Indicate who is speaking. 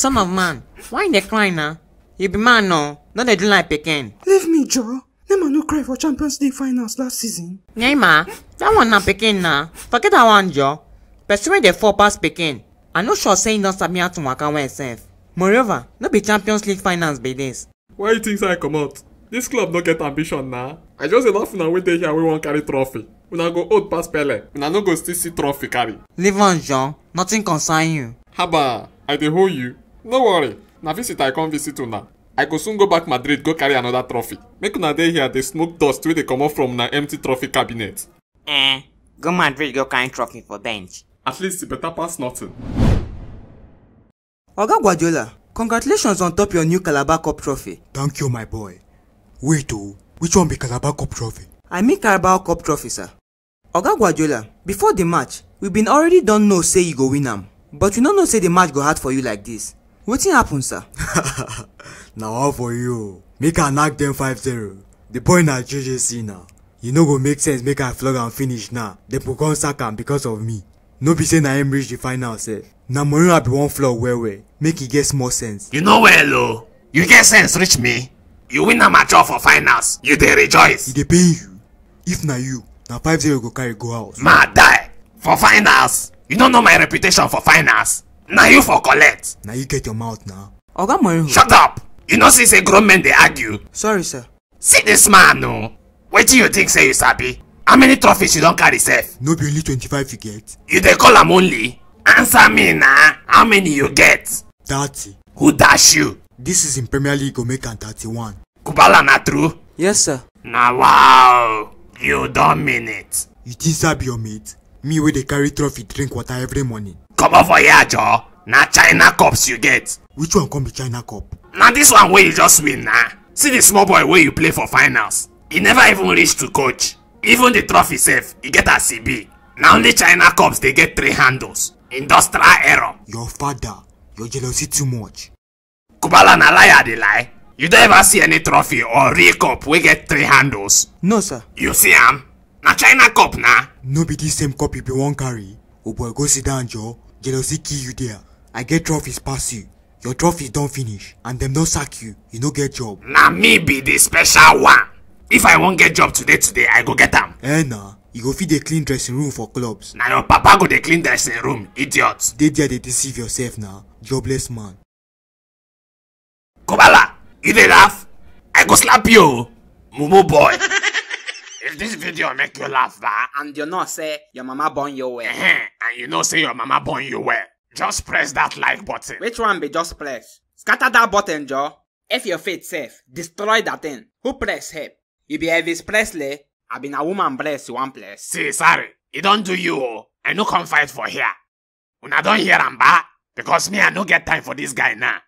Speaker 1: Son of man, why you dey cry now? You be man no, not dey do like pekin.
Speaker 2: Leave me, Joe. Nema no cry for Champions League finals last season.
Speaker 1: Neymar, that one na pekin na. Forget that one, Joe. Person wey dey fall pass pekin. I no sure say you don sabi how to waka well sef. Moreover, no be Champions League finals be this.
Speaker 3: Why you think I come out? This club no get ambition now. I just enough una wey dey here wey wan carry trophy. Una go old pass Pele. Una no go still see trophy carry.
Speaker 1: Leave on, Joe. Nothing concern you.
Speaker 3: Haba, I dey hold you. No worry. Na visit I come visit una. I go soon go back Madrid go carry another trophy. Make una dey here dey smoke dust wey dey comot from na empty trophy cabinet.
Speaker 1: Go Madrid go carry trophy for bench.
Speaker 3: At least e better pass nothing.
Speaker 2: Oga Guardiola, congratulations on top your new Carabao Cup trophy.
Speaker 4: Thank you, my boy. Wait, which one be Carabao Cup trophy?
Speaker 2: I mean Carabao Cup trophy, sir. Oga Guardiola, before the match, we been already don't know say you go win am. But we don't know say the match go hard for you like this. Wetin happen, sir?
Speaker 4: Now all for you. Make I knock them 5-0. The boy na JJC now. You know go make sense make I flog and finish now. They go come sack am because of me. No be say na him reach the final sef. Na Mourinho be one flog well. Make e get small sense.
Speaker 5: You know well oh. You get sense reach me. You win a match for finals. You dey rejoice.
Speaker 4: E dey pain you. If na you, na 5-0 go carry go house.
Speaker 5: Mad die. For finals. You don't know my reputation for finals. Now you for collect.
Speaker 4: Now you get your mouth now.
Speaker 2: Oga Mourinho.
Speaker 5: Shut up. You know see say grown men dey argue.
Speaker 2: Sorry, sir.
Speaker 5: See this man no. Wetin you think say you sabi? How many trophies you don carry sef?
Speaker 4: No be only 25 you get.
Speaker 5: You dey call am only? Answer me na. How many you get?
Speaker 4: 30.
Speaker 5: Who dash you?
Speaker 4: This is in Premier League go make am 31.
Speaker 5: Kubala na true?
Speaker 2: Yes, sir.
Speaker 5: Na wow. You don't mean it.
Speaker 4: You think sabi your mate? Me wey dey carry trophy drink water every morning.
Speaker 5: Come over here, Joe. Na China cups you get.
Speaker 4: Which one come be China Cup?
Speaker 5: Now this one where you just win nah. See the small boy where you play for finals. He never even reached to coach. Even the trophy safe, he get a CB. Now only China cups they get 3 handles. Industrial error.
Speaker 4: Your father, your jealousy too much.
Speaker 5: Kubala na liar they lie. You don't ever see any trophy or real cup we get 3 handles.
Speaker 2: No, sir.
Speaker 5: You see am? Na China cup nah.
Speaker 4: No be this same cup you be one carry. Oh boy, go sit down, Joe. Jealousy kill you there. I get trophies pass you. Your trophies don't finish, and them don't sack you. You no get job.
Speaker 5: Na me be the special one. If I won't get job today, I go get them.
Speaker 4: Nah. You go feed a clean dressing room for clubs.
Speaker 5: Now your papa go the clean dressing room, idiot.
Speaker 4: They there they deceive yourself now. Jobless man.
Speaker 5: Kubala, you dey laugh? I go slap you, mumu boy. If this video make you laugh,
Speaker 2: And you know say your mama born you well.
Speaker 5: and you know say your mama born you well, just press that like button.
Speaker 2: Which one be just press? Scatter that button, Joe. If your faith safe, destroy that thing. Who press help? You be Elvis Presley. I been a woman bless you one place.
Speaker 5: See, sorry, it don't do you. I no come fight for here. When I don't hear am ba, because me I no get time for this guy now.